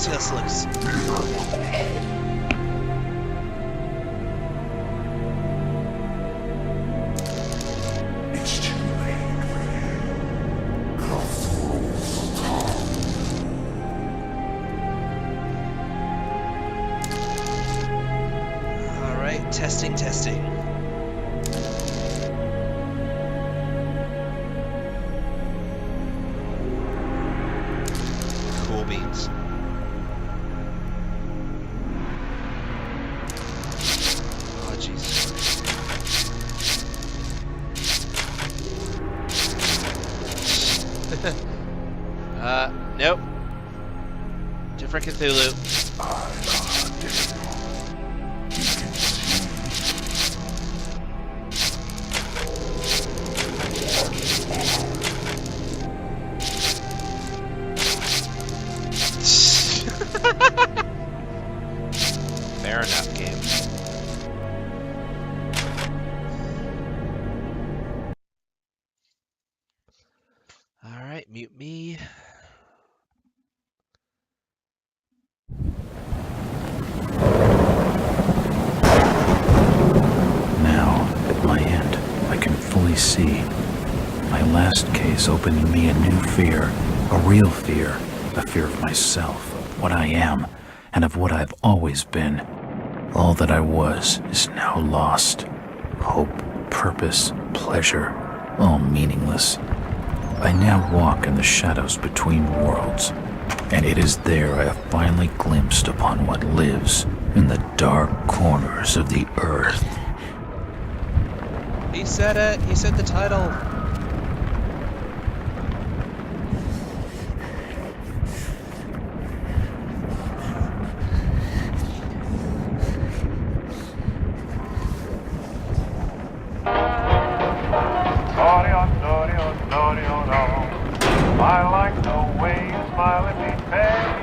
see how this looks. It's too late for you. Cthulhu's come. Alright, testing. Cool beans. Oh, Jesus. Nope. Different Cthulhu. Fair enough, game. Alright, mute me. Now, at my end, I can fully see. My last case opened me a new fear, a real fear, a fear of myself, of what I am, and of what I've always been. All that I was is now lost. Hope, purpose, pleasure, all meaningless. I now walk in the shadows between worlds, and it is there I have finally glimpsed upon what lives in the dark corners of the earth. He said it. He said the title. I like the way you smile at me, baby.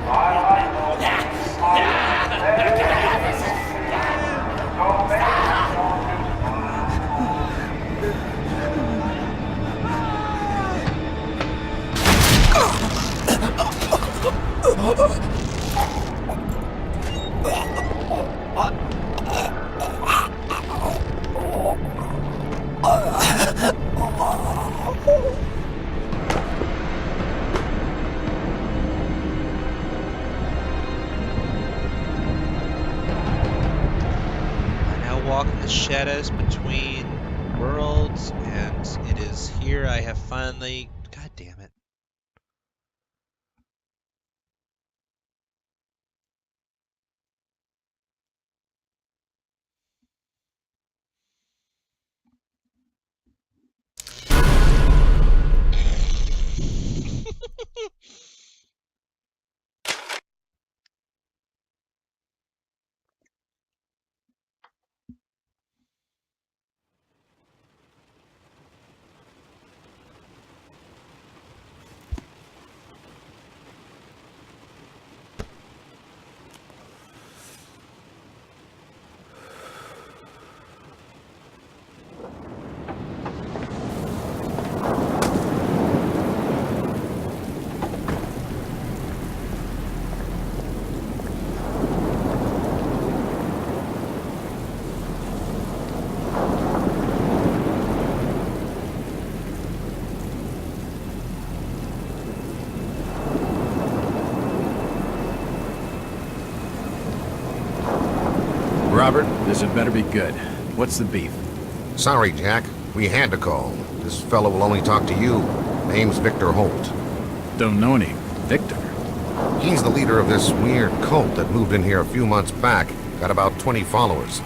I like the way you smile at me, baby. So baby, walk in the shadows between worlds, and it is here I have finally... God damn it. Robert, this had better be good. What's the beef? Sorry, Jack. We had to call. This fellow will only talk to you. Name's Victor Holt. Don't know any Victor. He's the leader of this weird cult that moved in here a few months back. Got about 20 followers.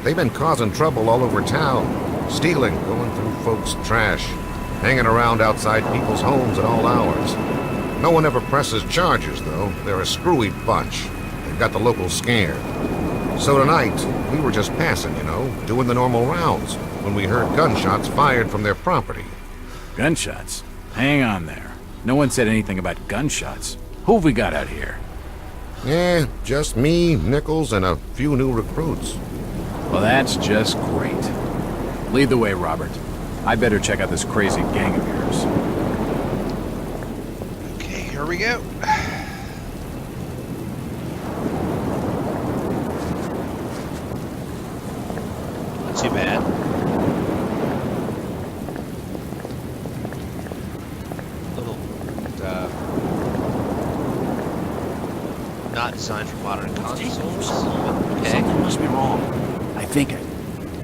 They've been causing trouble all over town. Stealing, going through folks' trash, hanging around outside people's homes at all hours. No one ever presses charges, though. They're a screwy bunch. They've got the locals scared. So tonight, we were just passing, doing the normal rounds, when we heard gunshots fired from their property. Gunshots? Hang on there. No one said anything about gunshots. Who have we got out here? Just me, Nichols, and a few new recruits. Well, that's just great. Lead the way, Robert. I better check out this crazy gang of yours. Okay, here we go. Not too bad. Little, not designed for modern consoles. Okay. Something must be wrong. I think it.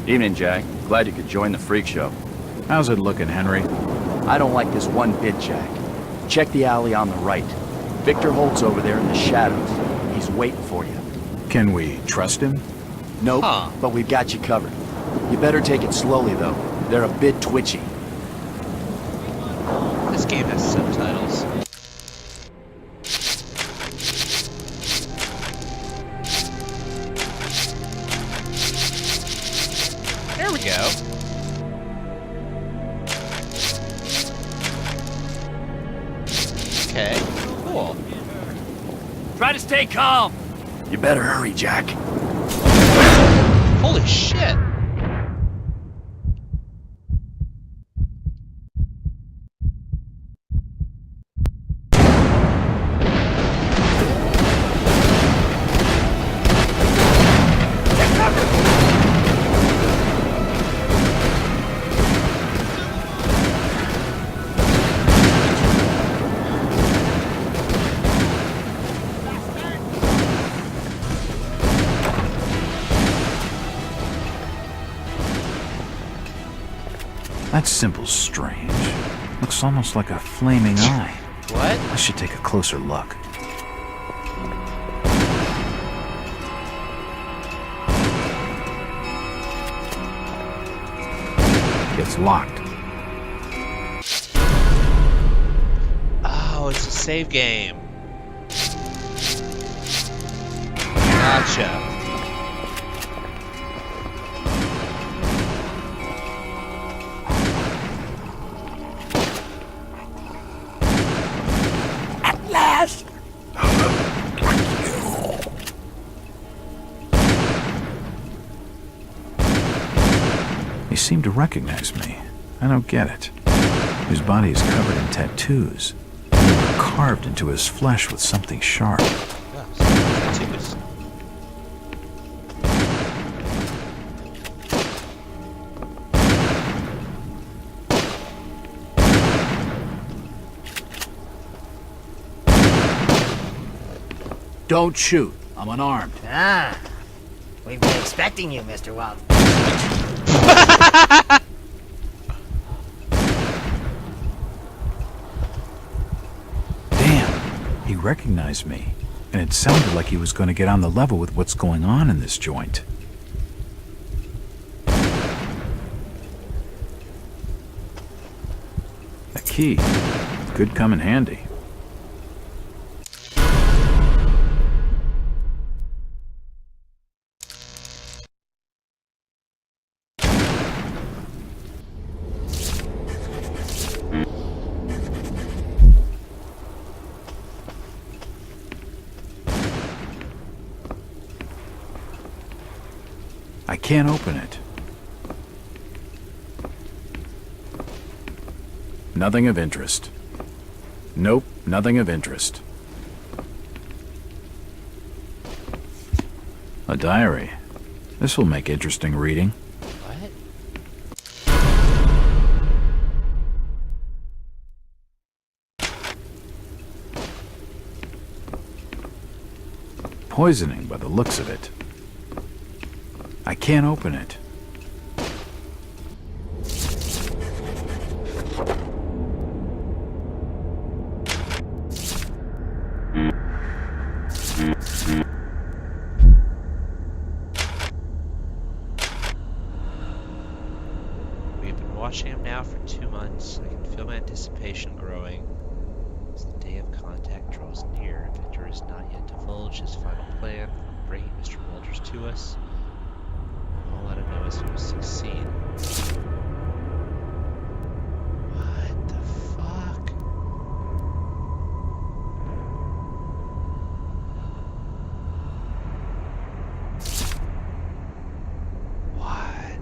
Evening, Jack. Glad you could join the freak show. How's it looking, Henry? I don't like this one bit, Jack. Check the alley on the right. Victor Holt's over there in the shadows. He's waiting for you. Can we trust him? Nope, Huh. but we've got you covered. You better take it slowly, though. They're a bit twitchy. This game has subtitles. There we go. Okay, cool. Try to stay calm. You better hurry, Jack. Holy shit! That symbol's strange. Looks almost like a flaming eye. What? I should take a closer look. It's locked. Oh, it's a save game. Gotcha. He seemed to recognize me. I don't get it. His body is covered in tattoos. Carved into his flesh with something sharp. Yeah, tattoos. Don't shoot. I'm unarmed. Ah, we've been expecting you, Mr. Wald. Damn, he recognized me. And it sounded like he was going to get on the level with what's going on in this joint. A key. Could come in handy. I can't open it. Nothing of interest. Nope, nothing of interest. A diary. This will make interesting reading. What? Poisoning by the looks of it. I can't open it. We've been watching him now for 2 months. I can feel my anticipation growing. As the day of contact draws near, Victor has not yet divulged his final plan of bringing Mr. Walters to us. I'll let him know as soon as he's seen. What the fuck? What?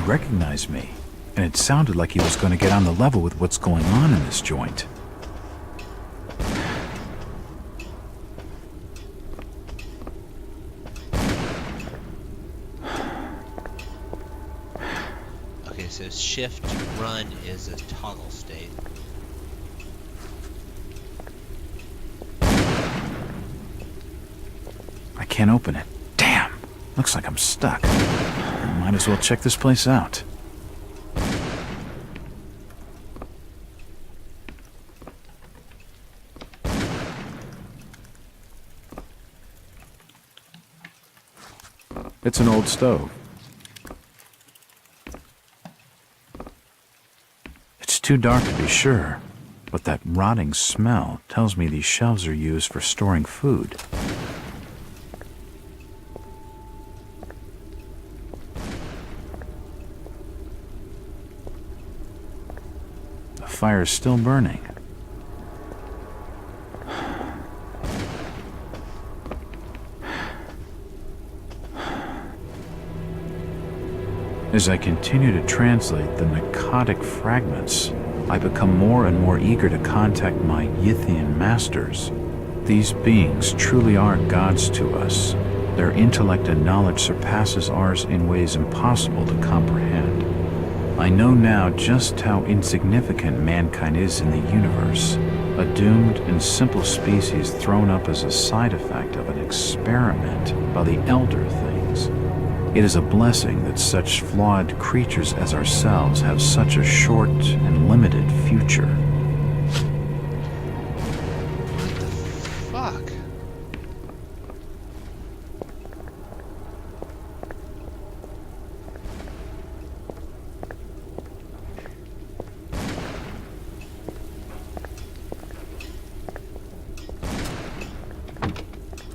he recognized me, and it sounded like he was going to get on the level with what's going on in this joint. Okay, so shift run is a toggle state. I can't open it. Damn! Looks like I'm stuck. Might as well check this place out. It's an old stove. It's too dark to be sure, but that rotting smell tells me these shelves are used for storing food. The fire's still burning. As I continue to translate the DCotE fragments, I become more and more eager to contact my Yithian masters. These beings truly are gods to us. Their intellect and knowledge surpasses ours in ways impossible to comprehend. I know now just how insignificant mankind is in the universe, a doomed and simple species thrown up as a side effect of an experiment by the elder things. It is a blessing that such flawed creatures as ourselves have such a short and limited future. Fuck.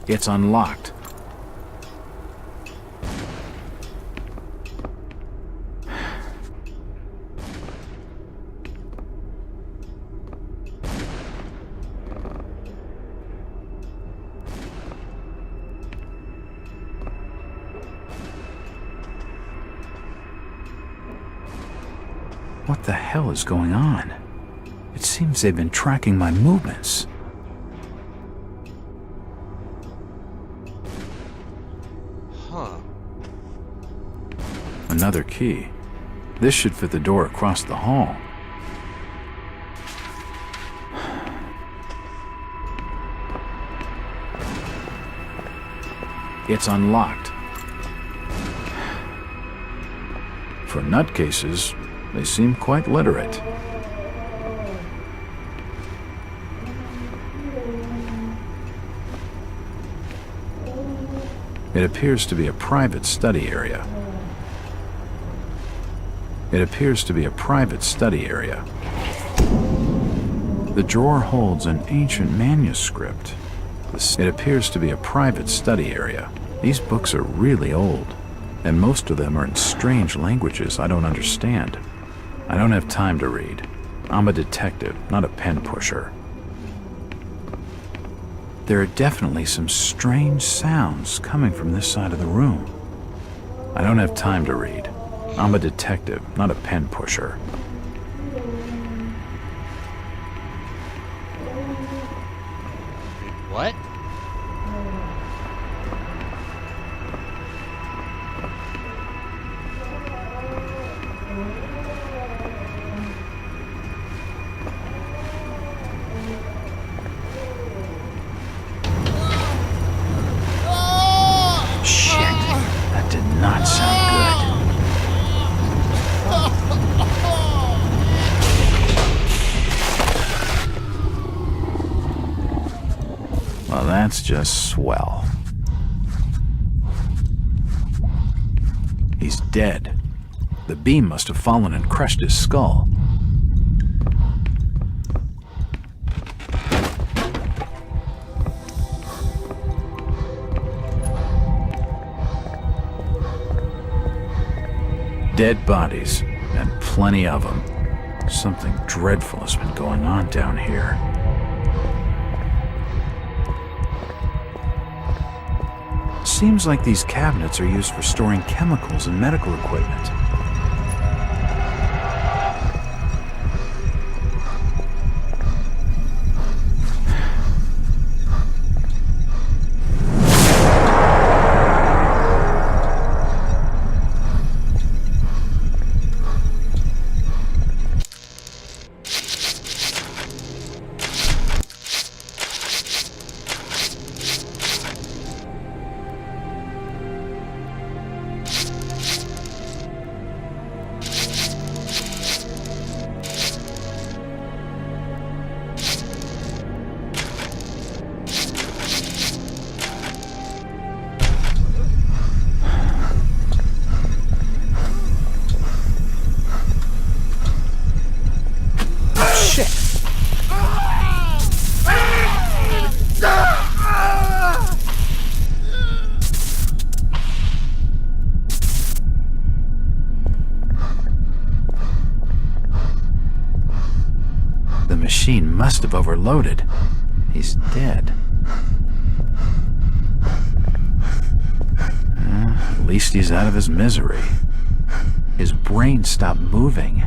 It's unlocked. What the hell is going on? It seems they've been tracking my movements. Huh. Another key. This should fit the door across the hall. It's unlocked. For nutcases, they seem quite literate. It appears to be a private study area. It appears to be a private study area. The drawer holds an ancient manuscript. It appears to be a private study area. These books are really old, and most of them are in strange languages I don't understand. I don't have time to read. I'm a detective, not a pen pusher. There are definitely some strange sounds coming from this side of the room. I don't have time to read. I'm a detective, not a pen pusher. What? Shit, that did not sound good. Well, that's just swell. He's dead. The beam must have fallen and crushed his skull. Dead bodies, and plenty of them. Something dreadful has been going on down here. Seems like these cabinets are used for storing chemicals and medical equipment. must have overloaded. He's dead. At least he's out of his misery. His brain stopped moving.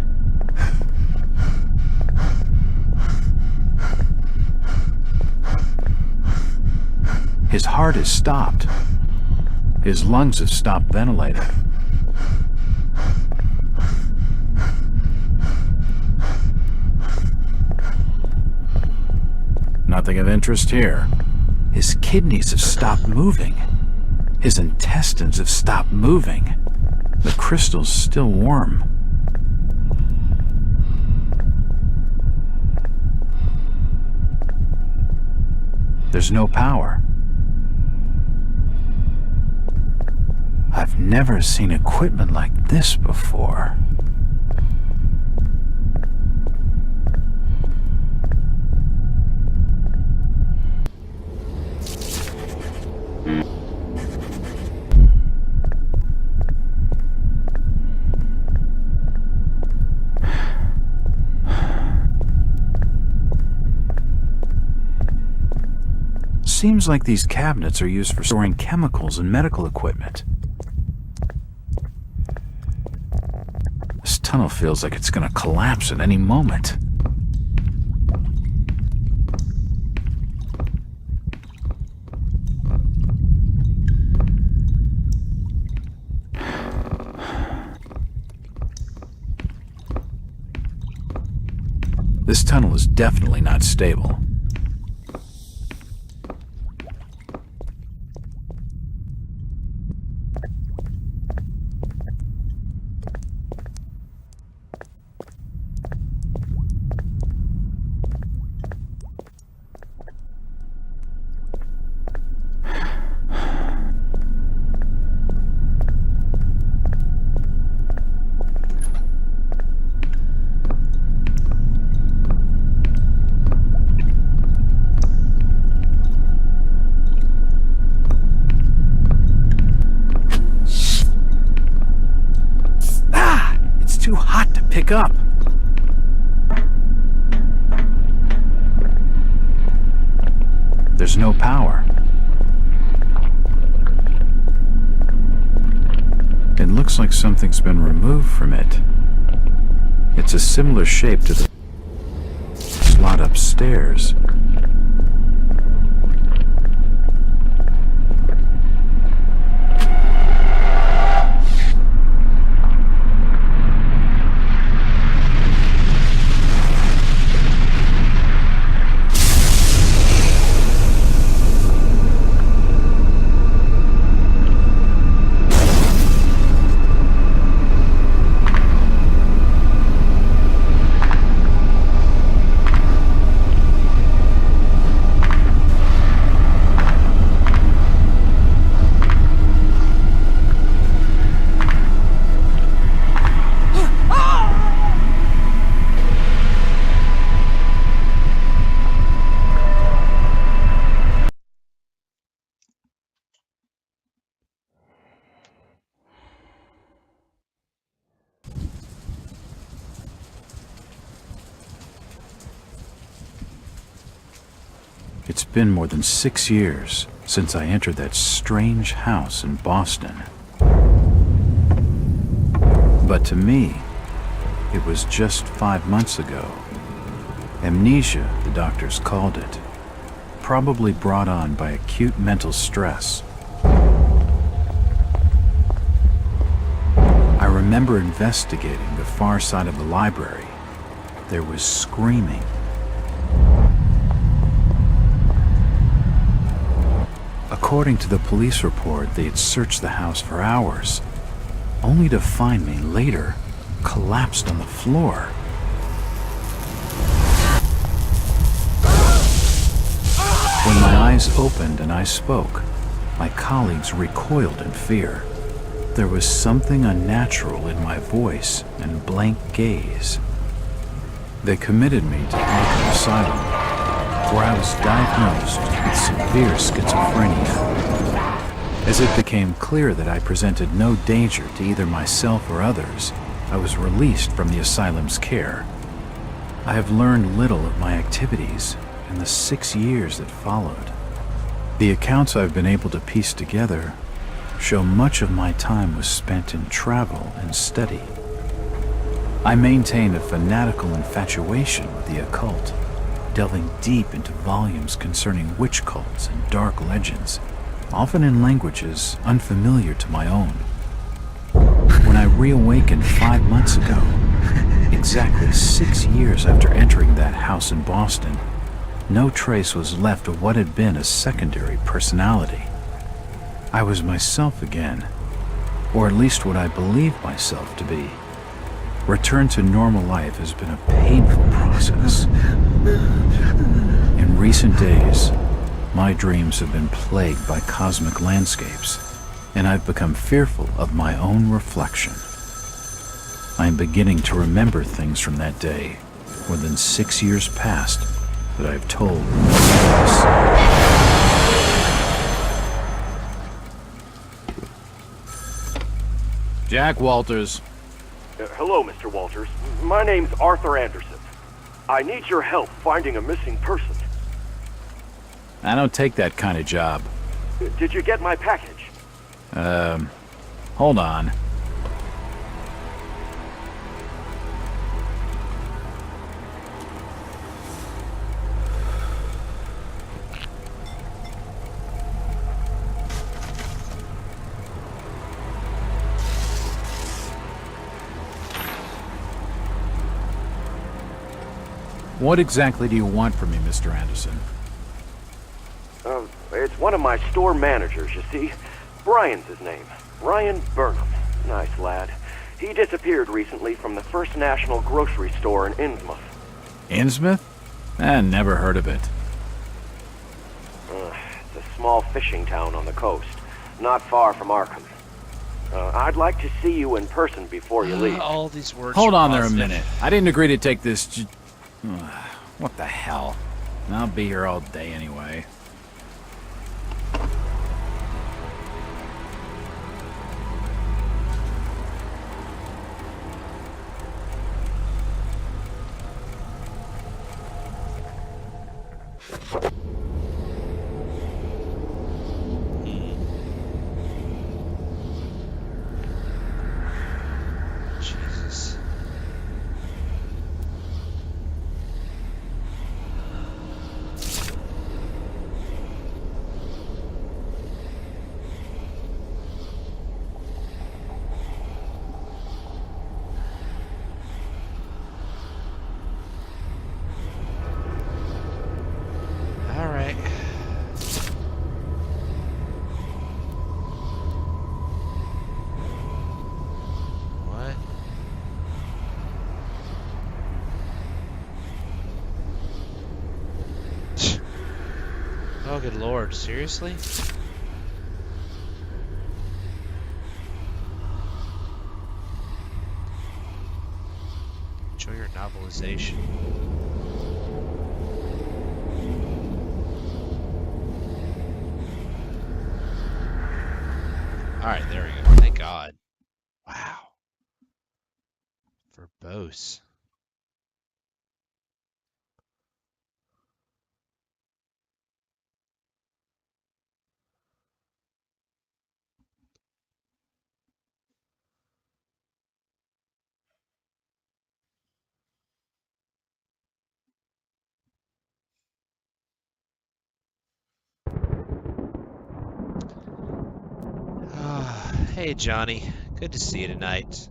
His heart has stopped. His lungs have stopped ventilating. Nothing of interest here. His kidneys have stopped moving. His intestines have stopped moving. The crystal's still warm. There's no power. I've never seen equipment like this before. Seems like these cabinets are used for storing chemicals and medical equipment. This tunnel feels like it's gonna collapse at any moment. This tunnel is definitely not stable. Too hot to pick up. There's no power. It looks like something's been removed from it. It's a similar shape to the slot upstairs. It's been more than 6 years since I entered that strange house in Boston. But to me, it was just 5 months ago. Amnesia, the doctors called it, probably brought on by acute mental stress. I remember investigating the far side of the library. There was screaming. According to the police report, they had searched the house for hours, only to find me later collapsed on the floor. When my eyes opened and I spoke, my colleagues recoiled in fear. There was something unnatural in my voice and blank gaze. They committed me to Arkham Asylum, where I was diagnosed with severe schizophrenia. As it became clear that I presented no danger to either myself or others, I was released from the asylum's care. I have learned little of my activities in the 6 years that followed. The accounts I've been able to piece together show much of my time was spent in travel and study. I maintained a fanatical infatuation with the occult, delving deep into volumes concerning witch cults and dark legends, often in languages unfamiliar to my own. When I reawakened 5 months ago, exactly 6 years after entering that house in Boston, no trace was left of what had been a secondary personality. I was myself again, or at least what I believed myself to be. Return to normal life has been a painful process. In recent days, my dreams have been plagued by cosmic landscapes, and I've become fearful of my own reflection. I am beginning to remember things from that day, more than 6 years past, that I've told no one else. Jack Walters. Hello, Mr. Walters. My name's Arthur Anderson. I need your help finding a missing person. I don't take that kind of job. Did you get my package? Hold on. What exactly do you want from me, Mr. Anderson? It's one of my store managers, you see. Brian's his name. Brian Burnham. Nice lad. He disappeared recently from the First National grocery store in Innsmouth. Innsmouth? Never heard of it. It's a small fishing town on the coast, not far from Arkham. I'd like to see you in person before you leave. All these words. Hold are on there a positive. minute. I didn't agree to take this what the hell? I'll be here all day anyway. Jesus. All right. What? Oh, good lord, seriously? Enjoy your novelization. Alright, there we go. Thank God. Wow. Verbose. Hey, Johnny. Good to see you tonight.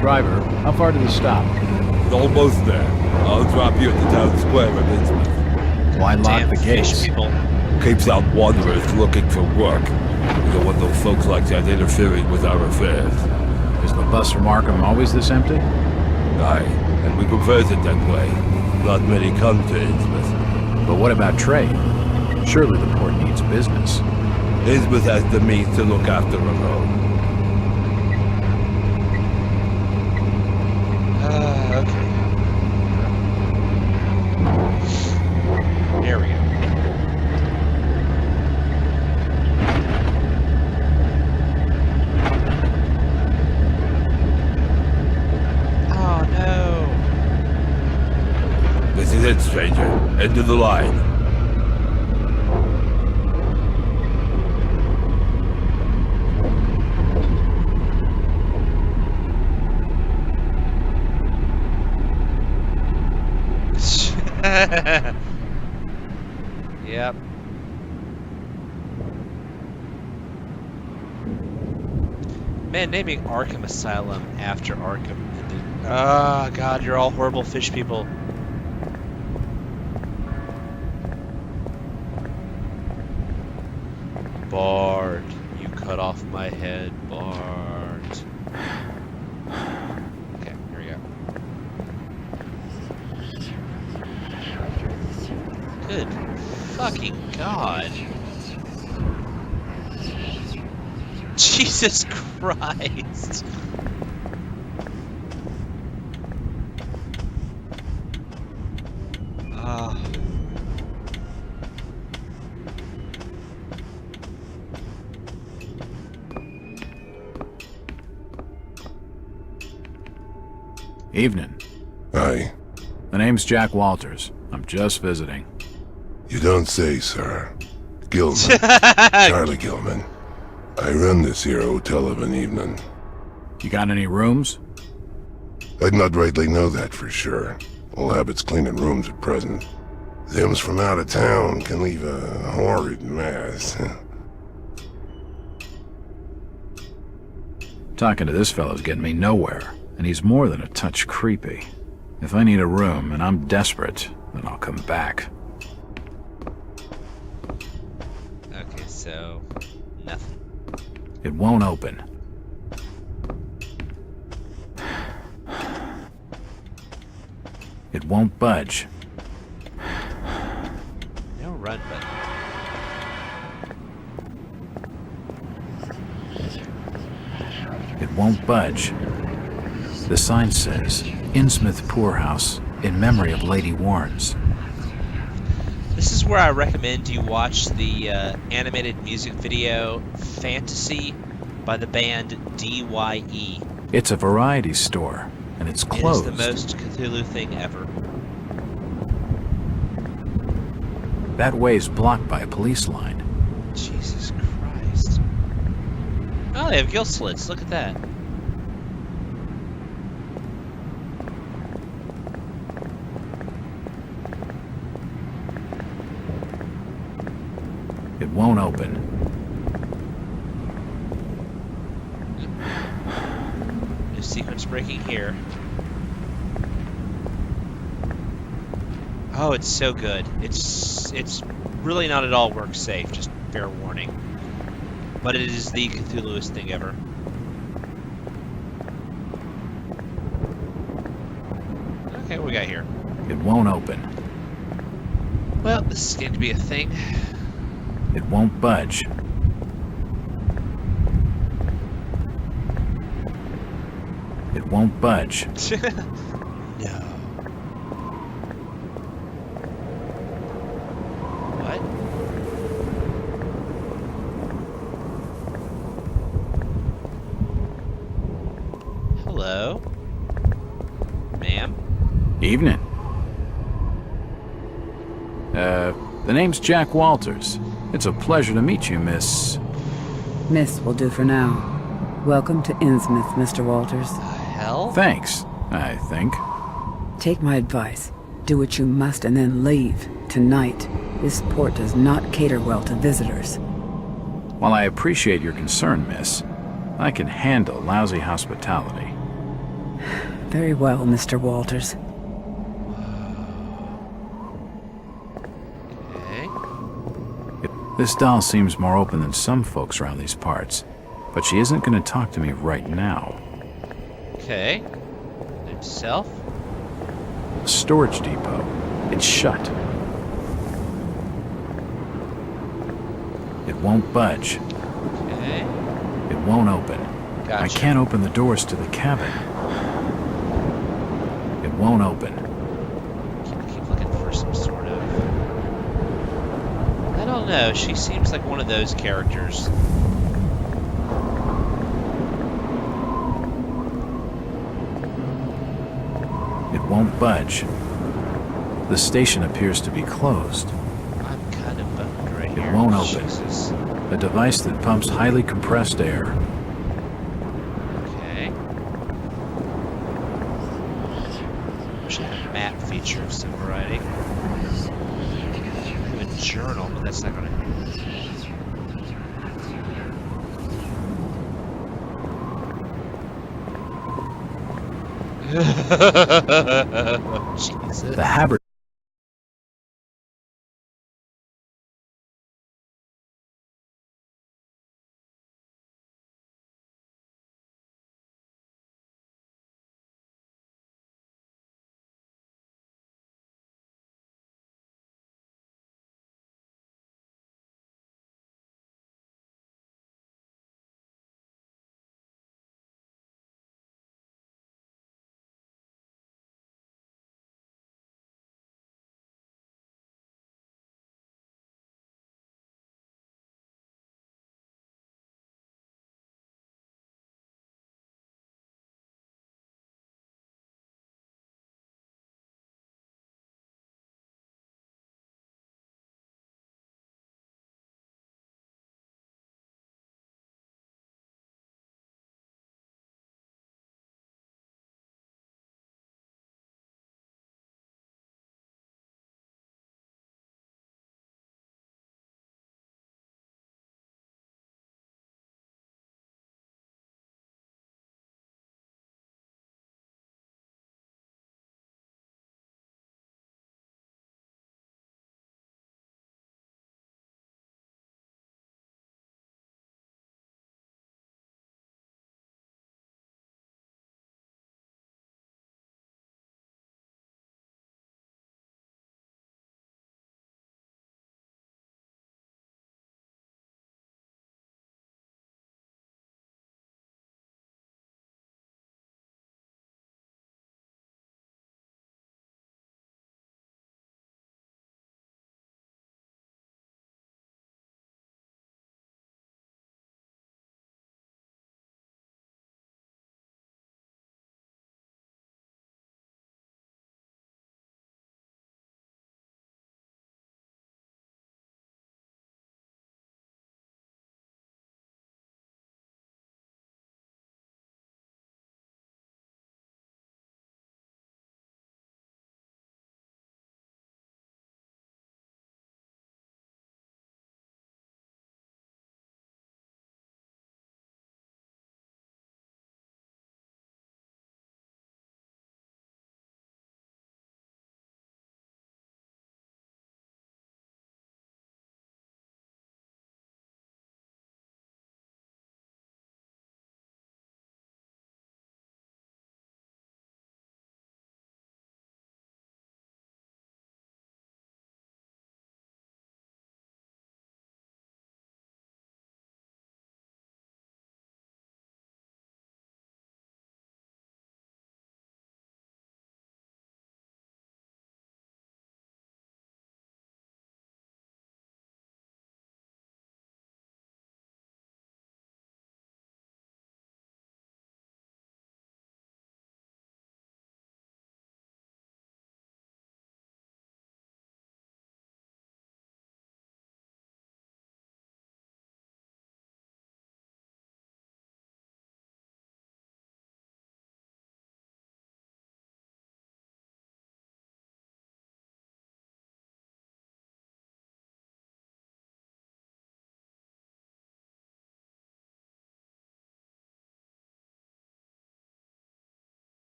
Driver, how far to the stop? It's almost there. I'll drop you at the town square of Innsmouth. Why lock Damn the fish gates? people. Keeps out wanderers looking for work. We don't want those folks like that interfering with our affairs. Is the bus from Arkham always this empty? Aye, and we prefers it that way. Not many come to Innsmouth. But what about trade? Surely the port needs business. Innsmouth has the means to look after her own. Okay. There we go. Yep. Man, naming Arkham Asylum after Arkham. Ah, God, you're all horrible fish people. Bart, you cut off my head, Bart. Okay, here we go. Good fucking God. Jesus Christ. Ah. Evening. Hi. The name's Jack Walters. I'm just visiting. You don't say, sir. Gilman. Charlie Gilman. I run this here hotel of an evening. You got any rooms? I'd not rightly know that for sure. All habits cleaning rooms at present. Them's from out of town can leave a horrid mess. Talking to this fellow's getting me nowhere, and he's more than a touch creepy. If I need a room and I'm desperate, then I'll come back. Okay, so nothing. It won't open. It won't budge. No run button. It won't budge. The sign says, Innsmouth Poorhouse, in memory of Lady Warnes. This is where I recommend you watch the animated music video Fantasy by the band DYE. It's a variety store, and it's closed. It is the most Cthulhu thing ever. That way's blocked by a police line. Jesus Christ. Oh, they have gill slits. Look at that. It won't open. New sequence breaking here. Oh, it's so good. It's really not at all work safe, just fair warning. But it is the Cthulhuist thing ever. Okay, what we got here? It won't open. Well, this is going to be a thing. It won't budge. It won't budge. No. What? Hello? Ma'am? Evening. The name's Jack Walters. It's a pleasure to meet you, Miss... Miss will do for now. Welcome to Innsmouth, Mr. Walters. Hell? Thanks, I think. Take my advice. Do what you must and then leave. Tonight. This port does not cater well to visitors. While I appreciate your concern, miss, I can handle lousy hospitality. Very well, Mr. Walters. This doll seems more open than some folks around these parts, but she isn't going to talk to me right now. Okay. Itself? A storage depot. It's shut. It won't budge. Okay. It won't open. Gotcha. I can't open the doors to the cabin. It won't open. Keep looking for some sort of... I don't know, she seems like one of those characters. It won't budge. The station appears to be closed. I'm kind of bummed right here. It won't open. Jesus. A device that pumps highly compressed air. Okay. Wish I had a map feature of some variety. journal, but that's not gonna help. Jesus. The haberdasher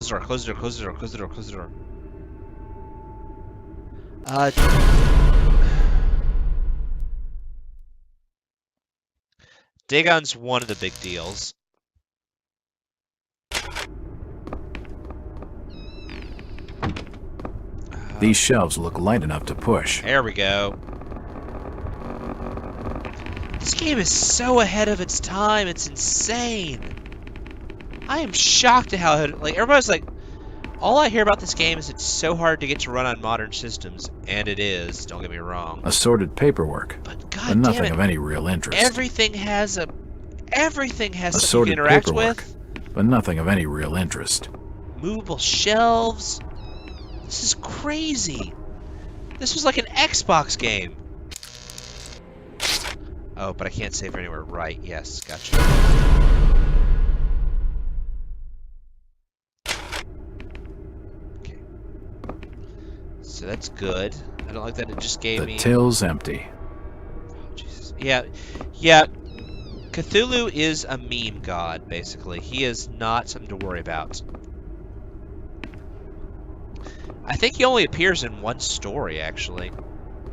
door, close the door, close the door, close the door, close the door. Dagon's one of the big deals. These shelves look light enough to push. There we go. This game is so ahead of its time, it's insane. I am shocked at how, like, everybody's like, all I hear about this game is it's so hard to get to run on modern systems, and it is, don't get me wrong. Assorted paperwork, but nothing of any real interest. Everything has something Assorted you can interact paperwork, with. but nothing of any real interest. Movable shelves. This is crazy. This was like an Xbox game. Oh, but I can't save anywhere. Right, yes, gotcha. Okay. So that's good. I don't like that it just gave me... The till's empty. Oh, Jesus. Yeah. Yeah. Cthulhu is a meme god, basically. He is not something to worry about. I think he only appears in one story, actually.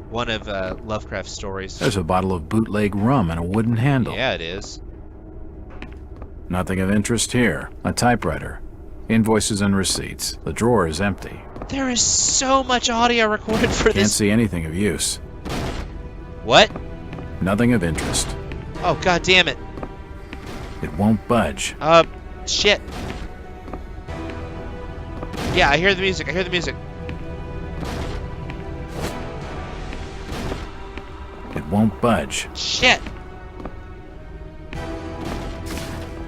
One of Lovecraft's stories. There's a bottle of bootleg rum and a wooden handle. Yeah, it is. Nothing of interest here. A typewriter. Invoices and receipts. The drawer is empty. There is so much audio recorded for this. Can't see anything of use. What? Nothing of interest. Oh, god damn it. It won't budge. Shit. Yeah, I hear the music. I hear the music. It won't budge. Shit.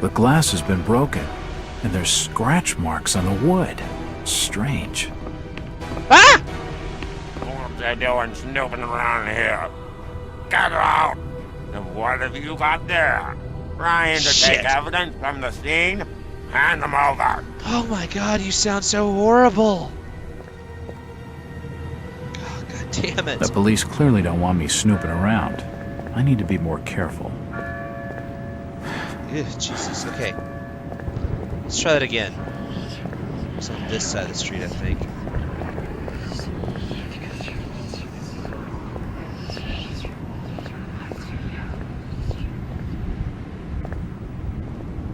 The glass has been broken, and there's scratch marks on the wood. Strange. Ah! What are you doing snooping around here? Get out! And what have you got there? Trying to take evidence from the scene? Hand them over. Oh my god, you sound so horrible. Oh, god damn it. The police clearly don't want me snooping around. I need to be more careful. Ew, Jesus, okay. Let's try that again. It's on this side of the street, I think.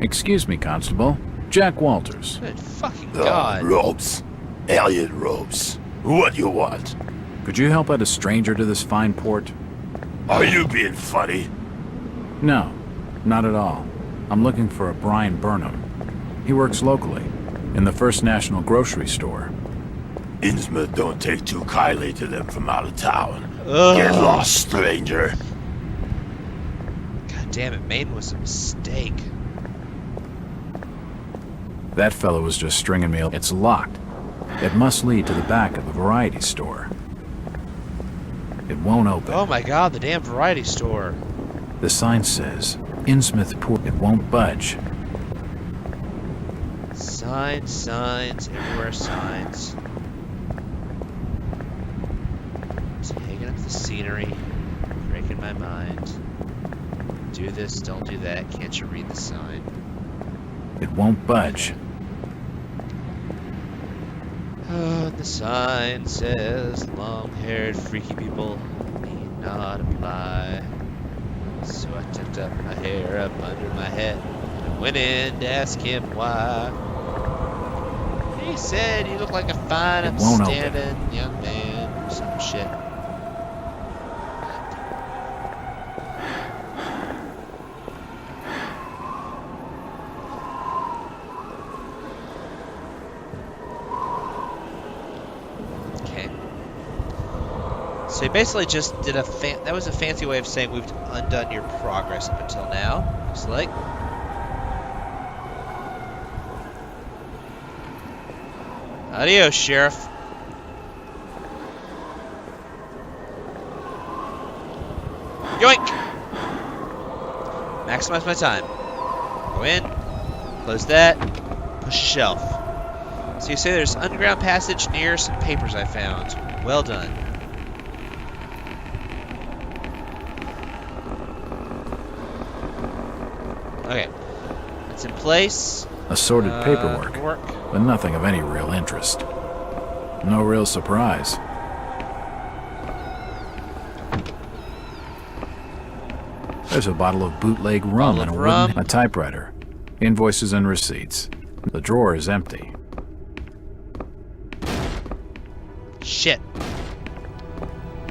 Excuse me, Constable. Jack Walters. Good fucking god. Robes. Alien robes. What do you want? Could you help out a stranger to this fine port? Are you being funny? No, not at all. I'm looking for a Brian Burnham. He works locally, in the First National grocery store. Innsmouth don't take too kindly to them from out of town. Ugh. Get lost, stranger. God damn it, Maine was a mistake. That fellow was just stringing me up. It's locked. It must lead to the back of the variety store. It won't open. Oh my god, the damn variety store. The sign says, Innsmouth Port. It won't budge. Signs, signs, everywhere signs. Taking up the scenery, breaking my mind. Do this, don't do that, can't you read the sign? It won't budge. Oh, the sign says long-haired freaky people need not apply. So I tucked up my hair up under my head and went in to ask him why. He said you look like a fine, upstanding young man or some shit. So he basically just did that was a fancy way of saying we've undone your progress up until now, looks like. Adios, Sheriff. Yoink! Maximize my time. Go in, close that, push a shelf. So you say there's an underground passage near some papers I found. Well done. Okay, it's in place. Assorted paperwork, Work. but nothing of any real interest. No real surprise. There's a bottle of bootleg rum and a typewriter. Invoices and receipts. The drawer is empty. Shit.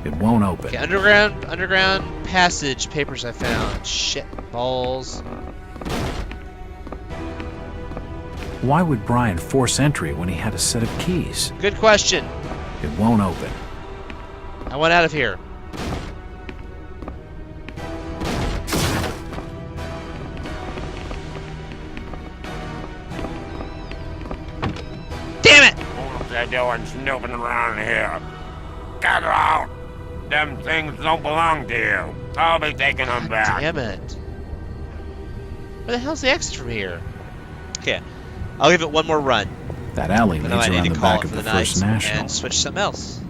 It won't open. Okay, underground passage. Papers I found. Shit balls. Why would Brian force entry when he had a set of keys? Good question. It won't open. I want out of here. Damn it! What are they doing snooping around here? Get out! Them things don't belong to you. I'll be taking them back. Damn it. Where the hell's the exit from here? Okay, I'll give it one more run. That alley But leads then I around need the to call back it of for the the First night National. and switch to something else.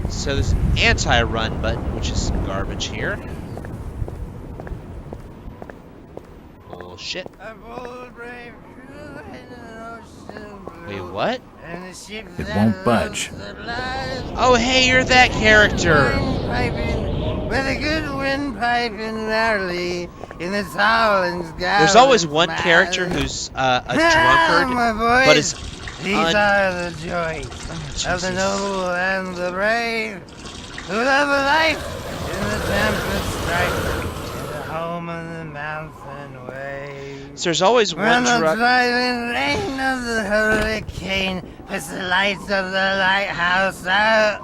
So there's an anti-run button, which is some garbage here. Bullshit. Wait, what? It won't budge. Oh, hey, you're that character. With a good windpipe in gnarly in the towel and There's always one character who's a drunkard, my boys, but is these are the joys of the noble and the brave who love a life in the tempest strife in the home of the mountain waves. So there's always When one the drunk. driving rain of the hurricane puts the lights of the lighthouse out,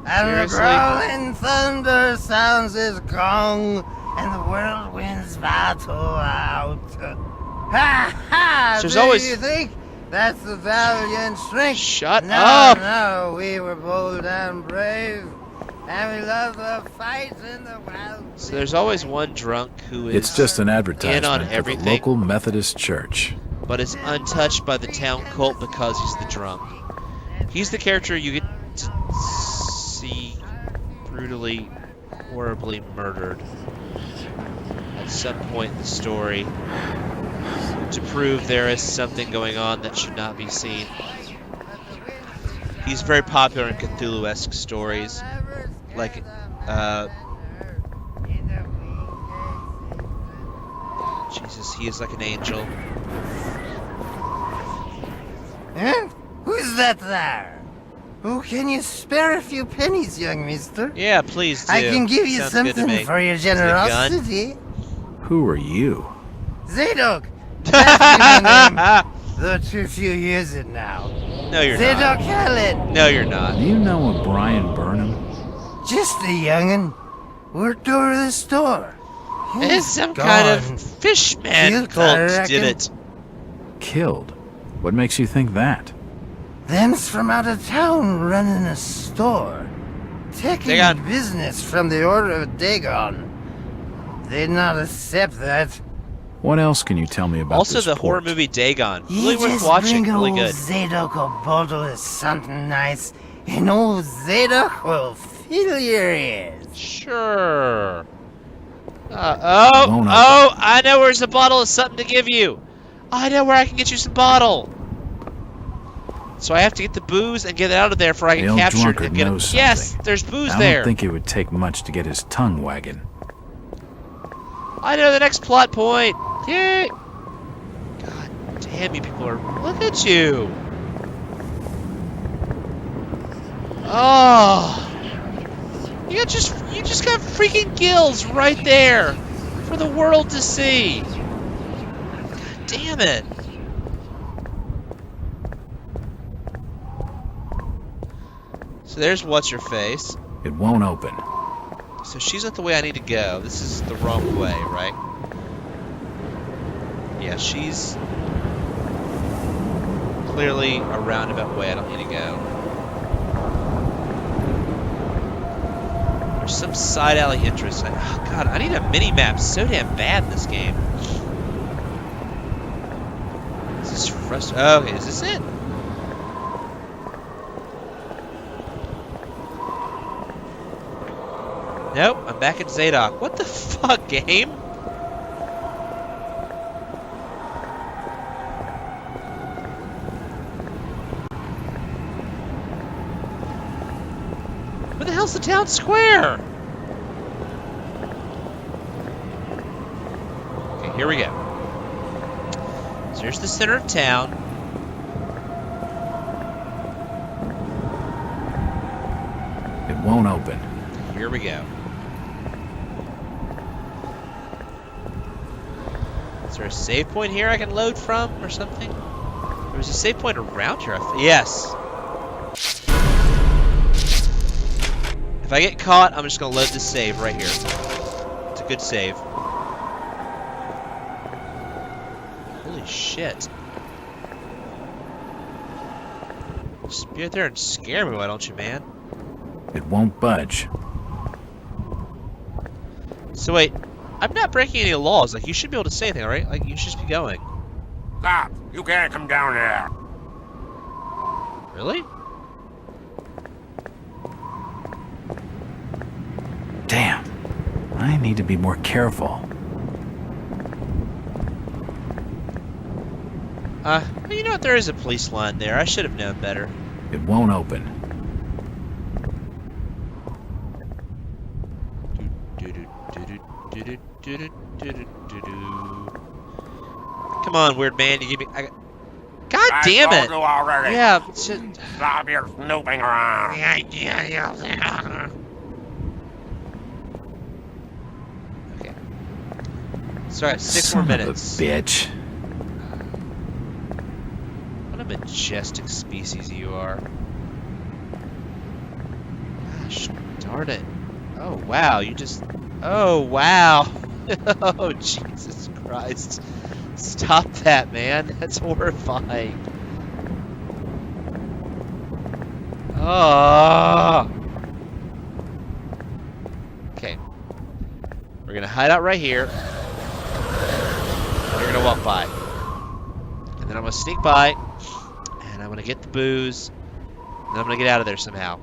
and Seriously? the growling thunder sounds its gong, and the whirlwinds battle out. Ha ha! So there's Do always- you think that's the valiant strength? Shut no, up! No, we were bold and brave, and we love the fight in the wild. So there's always one drunk who is It's just an advertisement in on for the everything, local Methodist church. but is untouched by the town cult because he's the drunk. He's the character you get to see brutally, horribly murdered at some point in the story to prove there is something going on that should not be seen. He's very popular in Cthulhu-esque stories, like, Jesus, he is like an angel. Huh? Who's that there? Oh, can you spare a few pennies, young mister? Yeah, please do. I can give you Sounds good to something me. for your Is it a gun? generosity. Who are you? Zadok! That's my name. Though too few use it now. No, you're Zadok not. Khaled. No, you're not. Do you know a Brian Burnham? Just a young'un. Worked over the store. It's some Gone. kind of fishman Killed, I cult reckon. did it. Killed. What makes you think that? Them's from out of town running a store. Taking Dagon. business from the Order of Dagon. They'd not accept that. What else can you tell me about Also, this the horror port? movie Dagon. You Really worth just watching. bring Really old good. Zadok a bottle of something nice, and old Zadok will fill your ears. Sure. Oh, Won't I know where's a bottle of something to give you. I know where I can get you some bottle. So I have to get the booze and get it out of there before I The can old capture it drunkard and get knows it. Yes, something. there's booze I there. don't think it would take much to get his tongue wagging. I know the next plot point. Yay! God damn, you people are. Look at you. Oh, you just got freaking gills right there for the world to see. God damn it. So there's what's her face. It won't open. So she's not the way I need to go. This is the wrong way, right? Yeah, she's clearly a roundabout way I don't need to go. There's some side alley entrance. Oh god, I need a mini-map so damn bad in this game. is frustrating. Oh, okay, is this it? Nope, I'm back at Zadok. What the fuck, game? Where the hell's the town square? Okay, here we go. So here's the center of town. It won't open. Here we go. Is there a save point here I can load from or something? There was a save point around here. Yes. If I get caught, I'm just going to load this save right here. It's a good save. Holy shit. Just be out there and scare me, why don't you, man? It won't budge. So wait, I'm not breaking any laws. Like, you should be able to say anything, right? Like, you should just be going. Stop! You can't come down here. Really? Damn. I need to be more careful. You know what? There is a police line there. I should have known better. It won't open. Come on, weird man. You give me. God damn it! Already. Yeah. Stop your snooping around. Okay. Sorry, 6 Son more of a minutes. bitch. What a majestic species you are. Gosh, darn it. Oh, wow. You just... Oh, wow. Oh, Jesus Christ. Stop that, man. That's horrifying. Oh. Okay. We're going to hide out right here. We're going to walk by. And then I'm going to sneak by. And I'm going to get the booze. And I'm going to get out of there somehow.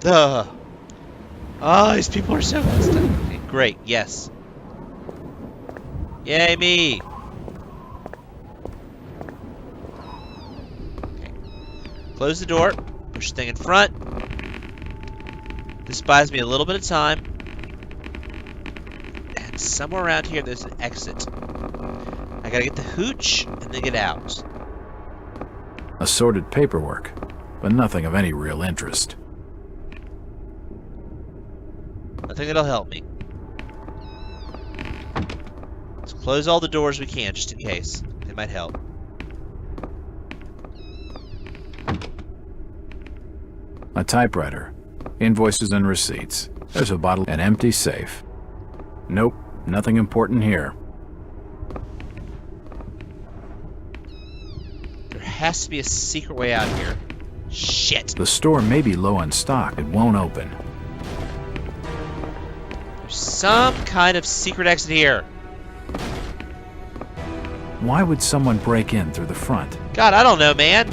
Duh. Oh, these people are so messed up. Okay, great, yes. Yay, me! Okay. Close the door. Push the thing in front. This buys me a little bit of time. And somewhere around here, there's an exit. I gotta get the hooch and then get out. Assorted paperwork, but nothing of any real interest. Nothing that'll help me. Let's close all the doors we can, just in case. They might help. A typewriter, invoices and receipts. There's a bottle, an empty safe. Nope, nothing important here. There has to be a secret way out here. Shit! The store may be low on stock. It won't open. There's some kind of secret exit here. Why would someone break in through the front? God, I don't know, man.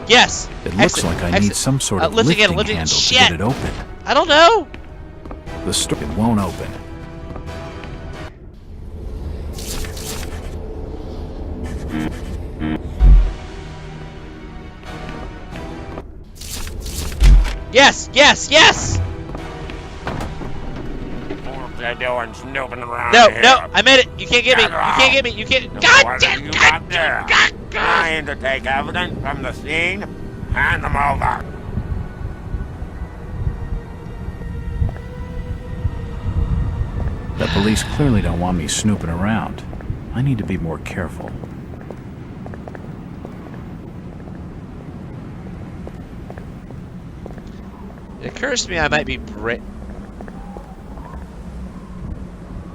Yes! It looks like I need some sort of lifting handle to get it open. I don't know! The store, it won't open. Yes! Yes! Yes! What are you doing snooping around No, here? no, I made it! You can't get me! You can't get me! You can't... God damn! You got there? Trying to take evidence from the scene? Hand them over. The police clearly don't want me snooping around. I need to be more careful. It occurs to me I might be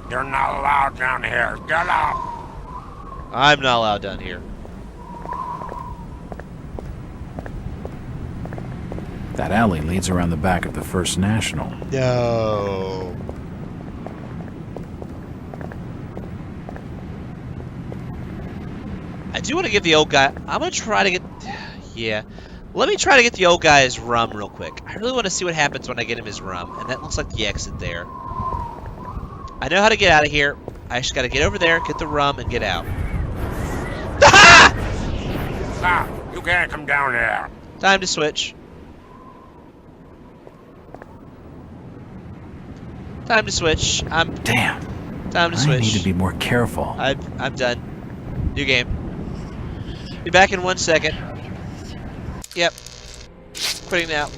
You're not allowed down here. Get up. I'm not allowed down here. That alley leads around the back of the First National. No. I do want to give the old guy... I'm going to try to get... Yeah. Let me try to get the old guy his rum real quick. I really want to see what happens when I get him his rum. And that looks like the exit there. I know how to get out of here. I just got to get over there, get the rum, and get out. Ah! You can't come down there. Time to switch. Time to switch. Damn. Time to switch. I need to be more careful. I'm done. New game. Be back in 1 second. Yep. Quitting now.